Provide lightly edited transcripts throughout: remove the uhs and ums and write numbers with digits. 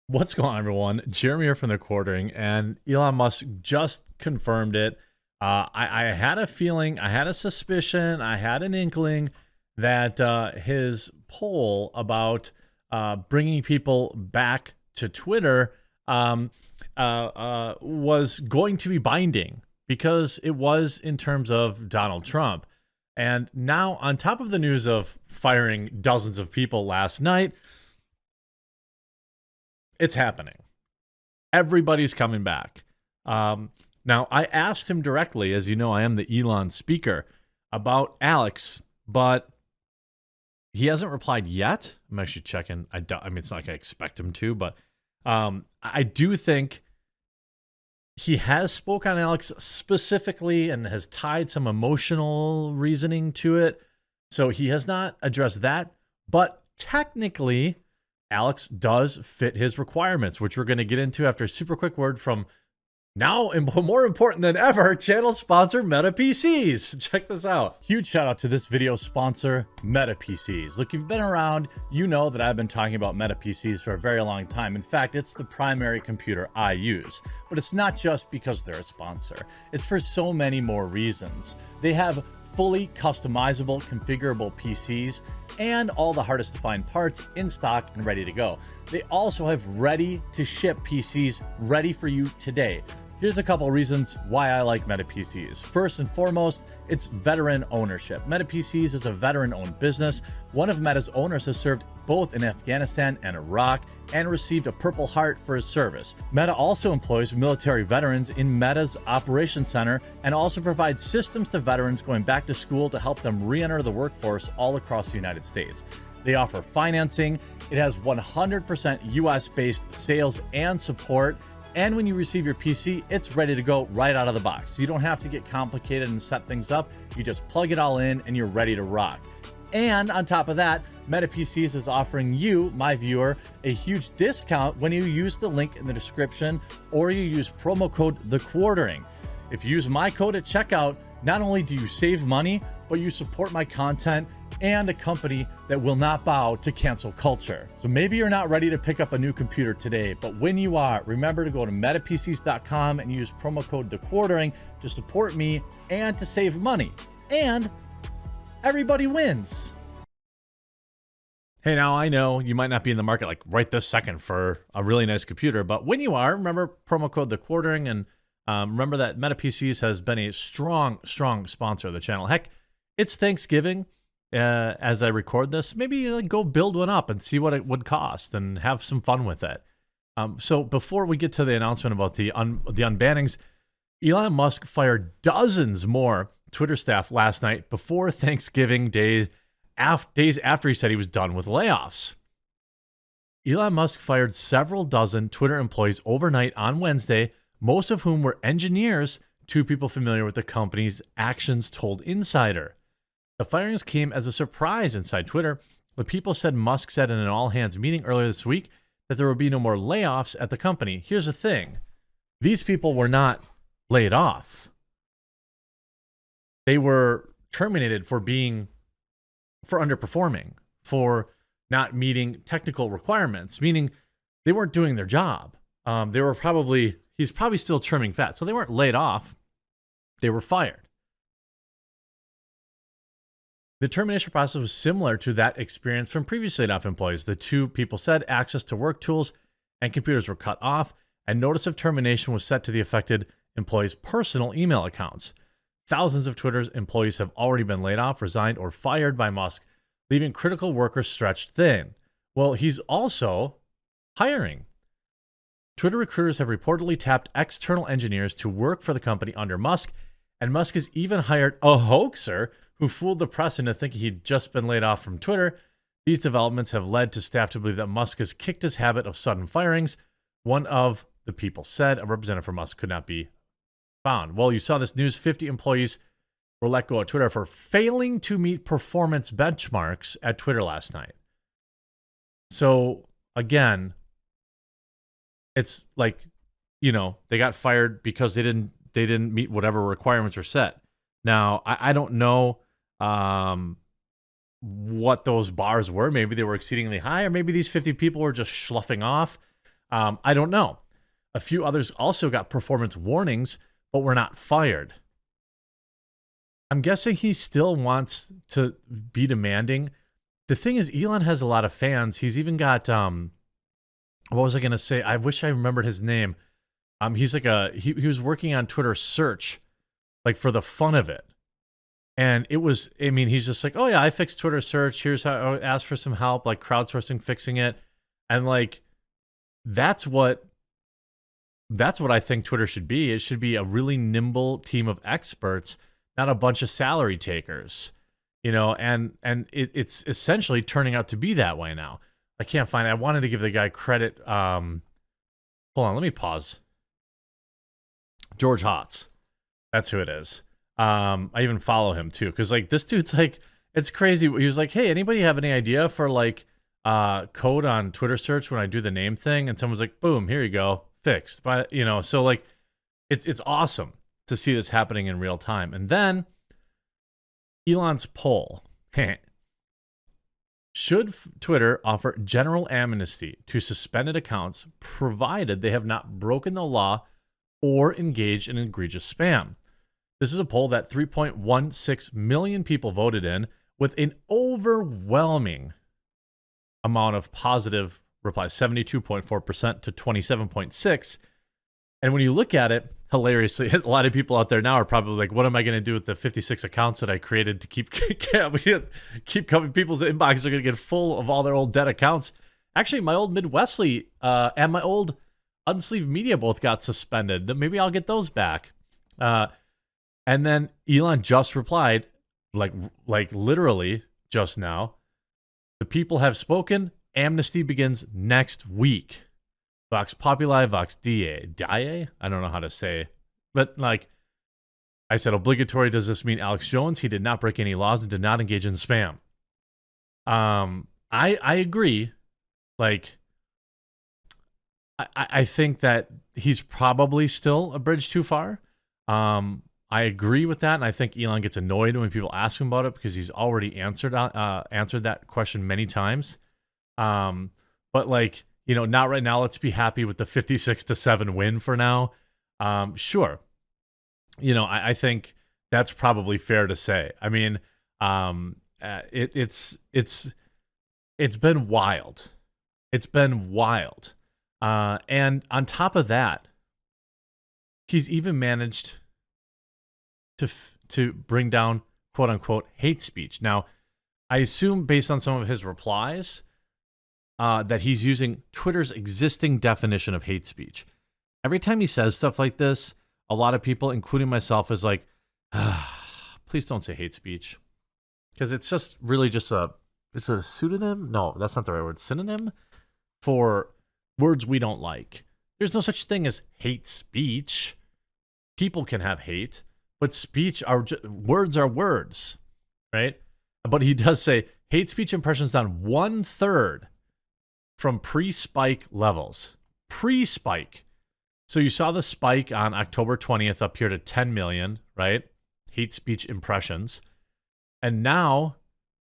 What's going on, everyone? Jeremy here from the Quartering, and Elon Musk just confirmed it. I had a feeling, I had a suspicion, I had an inkling that his poll about bringing people back to Twitter was going to be binding because it was in terms of Donald Trump. And now, on top of the news of firing dozens of people last night, it's happening. Everybody's coming back. Now, I asked him directly, as you know, I am the Elon speaker, about Alex, but he hasn't replied yet. I'm actually checking. I mean, it's not like I expect him to, but I do think he has spoke on Alex specifically and has tied some emotional reasoning to it. So he has not addressed that, but technically Alex does fit his requirements, which we're going to get into after a super quick word from now, and more important than ever, channel sponsor Meta PCs. Check this out. Huge shout out to this video sponsor, Meta PCs. Look, you've been around, you know that I've been talking about Meta PCs for a very long time. In fact, it's the primary computer I use. But it's not just because they're a sponsor. It's for so many more reasons. They have fully customizable, configurable PCs and all the hardest to find parts in stock and ready to go. They also have ready to ship PCs ready for you today. Here's a couple reasons why I like Meta PCs. First and foremost, it's veteran ownership. Meta PCs is a veteran-owned business. One of Meta's owners has served both in Afghanistan and Iraq and received a Purple Heart for his service. Meta also employs military veterans in Meta's operations center and also provides systems to veterans going back to school to help them re-enter the workforce all across the United States. They offer financing. It has 100% US-based sales and support. And when you receive your PC, it's ready to go right out of the box. You don't have to get complicated and set things up. You just plug it all in and you're ready to rock. And on top of that, Meta PCs is offering you, my viewer, a huge discount when you use the link in the description or you use promo code TheQuartering. If you use my code at checkout, not only do you save money, but you support my content and a company that will not bow to cancel culture. So maybe you're not ready to pick up a new computer today, but when you are, remember to go to metapcs.com and use promo code TheQuartering to support me and to save money. And everybody wins. Hey, now I know you might not be in the market like right this second for a really nice computer, but when you are, remember promo code TheQuartering, and remember that Meta PCs has been a strong sponsor of the channel. Heck, it's Thanksgiving. As I record this, maybe go build one up and see what it would cost and have some fun with it. So before we get to the announcement about the unbannings, Elon Musk fired dozens more Twitter staff last night before Thanksgiving days after he said he was done with layoffs. Elon Musk fired several dozen Twitter employees overnight on Wednesday, most of whom were engineers, two people familiar with the company's actions told Insider. The firings came as a surprise inside Twitter. The people said Musk said in an all-hands meeting earlier this week that there would be no more layoffs at the company. Here's the thing. These people were not laid off. They were terminated for underperforming, for not meeting technical requirements, meaning they weren't doing their job. He's probably still trimming fat. So they weren't laid off. They were fired. The termination process was similar to that experience from previously laid off employees. The two people said access to work tools and computers were cut off, and notice of termination was set to the affected employees' personal email accounts. Thousands of Twitter's employees have already been laid off, resigned, or fired by Musk, leaving critical workers stretched thin. Well, he's also hiring. Twitter recruiters have reportedly tapped external engineers to work for the company under Musk, and Musk has even hired a hoaxer who fooled the press into thinking he'd just been laid off from Twitter. These developments have led to staff to believe that Musk has kicked his habit of sudden firings. One of the people said a representative for Musk could not be found. Well, you saw this news. 50 employees were let go at Twitter for failing to meet performance benchmarks at Twitter last night. So, again, it's like, they got fired because they didn't meet whatever requirements were set. Now, I don't know what those bars were. Maybe they were exceedingly high, or maybe these 50 people were just sloughing off. I don't know. A few others also got performance warnings, but were not fired. I'm guessing he still wants to be demanding. The thing is, Elon has a lot of fans. He's even got, what was I going to say? I wish I remembered his name. He's like he was working on Twitter search, like for the fun of it. And it was, I mean, he's just like, oh yeah, I fixed Twitter search. Here's how I asked for some help, like crowdsourcing, fixing it. And like, that's what I think Twitter should be. It should be a really nimble team of experts, not a bunch of salary takers, you know, and it's essentially turning out to be that way now. I can't find it. I wanted to give the guy credit. Hold on, let me pause. George Hotz. That's who it is. I even follow him too, because like this dude's like, it's crazy. He was like, hey, anybody have any idea for like code on Twitter search when I do the name thing? And someone's like, boom, here you go, fixed. But you know, so like it's awesome to see this happening in real time. And then Elon's poll. Should Twitter offer general amnesty to suspended accounts provided they have not broken the law or engaged in egregious spam? This is a poll that 3.16 million people voted in, with an overwhelming amount of positive replies, 72.4% to 27.6%. And when you look at it, hilariously, a lot of people out there now are probably like, what am I going to do with the 56 accounts that I keep coming? People's inboxes are going to get full of all their old dead accounts. Actually, my old Midwestly and my old Unsleeved Media both got suspended. Maybe I'll get those back. And then Elon just replied, like literally just now, the people have spoken. Amnesty begins next week. Vox Populi, Vox Die. I don't know how to say, but like I said, obligatory. Does this mean Alex Jones? He did not break any laws and did not engage in spam. I agree. Like, I think that he's probably still a bridge too far. I agree with that, and I think Elon gets annoyed when people ask him about it because he's already answered that question many times. But like, you know, not right now. Let's be happy with the 56-7 win for now. Sure. You know, I think that's probably fair to say. I mean, it's been wild. It's been wild. And on top of that, he's even managed to bring down quote unquote hate speech. Now, I assume based on some of his replies, that he's using Twitter's existing definition of hate speech. Every time he says stuff like this, a lot of people, including myself, is like, please don't say hate speech. Because it's just really just it's a pseudonym? No, that's not the right word. Synonym for words we don't like. There's no such thing as hate speech. People can have hate, but words are words, right? But he does say hate speech impressions down 1/3 from pre-spike levels. Pre-spike. So you saw the spike on October 20th up here to 10 million, right? Hate speech impressions. And now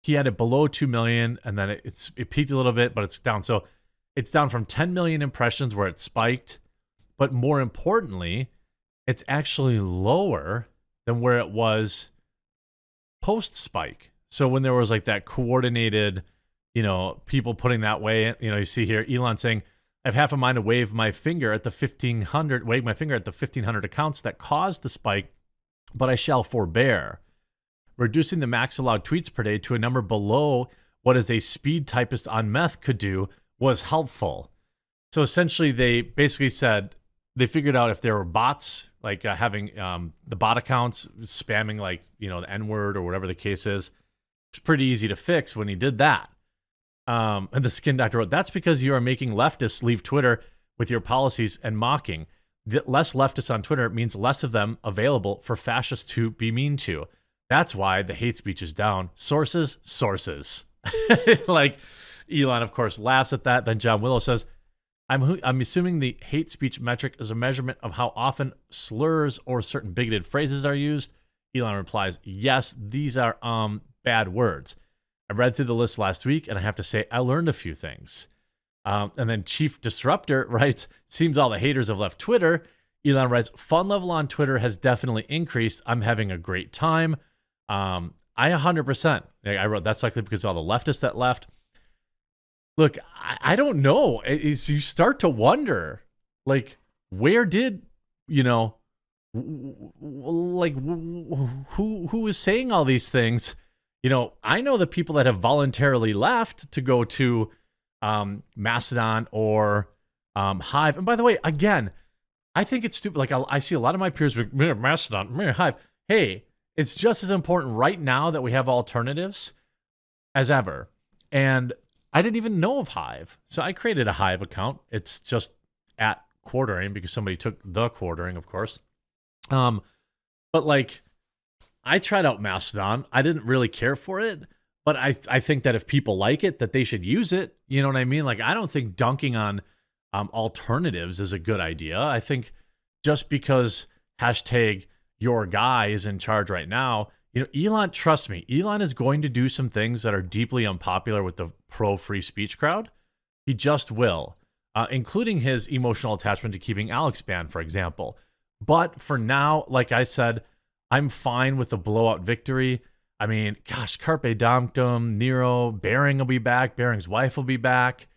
he had it below 2 million, and then it peaked a little bit, but it's down. So it's down from 10 million impressions where it spiked. But more importantly, it's actually lower than where it was post-spike. So when there was like that coordinated, you know, people putting that way, you know, you see here Elon saying, I have half a mind to wave my finger at the 1,500 accounts that caused the spike, but I shall forbear. Reducing the max allowed tweets per day to a number below what is a speed typist on meth could do was helpful. So essentially they basically said they figured out if there were bots, like having the bot accounts spamming like, you know, the N-word or whatever the case is. It's pretty easy to fix when he did that. And the Skin Doctor wrote, that's because you are making leftists leave Twitter with your policies and mocking. Less leftists on Twitter means less of them available for fascists to be mean to. That's why the hate speech is down. Sources. Like Elon, of course, laughs at that. Then John Willow says, I'm assuming the hate speech metric is a measurement of how often slurs or certain bigoted phrases are used. Elon replies, yes, these are bad words. I read through the list last week, and I have to say I learned a few things. And then Chief Disruptor writes, seems all the haters have left Twitter. Elon writes, fun level on Twitter has definitely increased. I'm having a great time. I 100%. I wrote, that's likely because all the leftists that left. Look, I don't know. You start to wonder, like, where did, like, who was saying all these things? I know the people that have voluntarily left to go to Mastodon or Hive. And by the way, again, I think it's stupid. Like, I see a lot of my peers with Mastodon, Hive. Hey, it's just as important right now that we have alternatives as ever. And I didn't even know of Hive. So I created a Hive account. It's just at quartering because somebody took the quartering, of course. But like, I tried out Mastodon. I didn't really care for it, but I think that if people like it, that they should use it. You know what I mean? Like, I don't think dunking on alternatives is a good idea. I think just because hashtag your guy is in charge right now, Elon, trust me, Elon is going to do some things that are deeply unpopular with the pro free speech crowd. He just will, including his emotional attachment to keeping Alex banned, for example. But for now, like I said, I'm fine with the blowout victory. I mean, gosh, Carpe Diem, Nero, Bering will be back. Bering's wife will be back.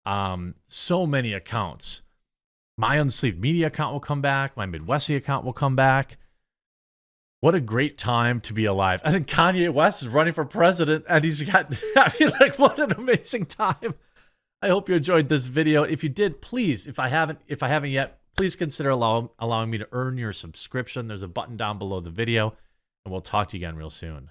So many accounts. My Unsleeved Media account will come back. My Midwesty account will come back. What a great time to be alive. I think Kanye West is running for president, and he's got, I mean, like, what an amazing time. I hope you enjoyed this video. If you did, please, if I haven't yet, please consider allowing me to earn your subscription. There's a button down below the video, and we'll talk to you again real soon.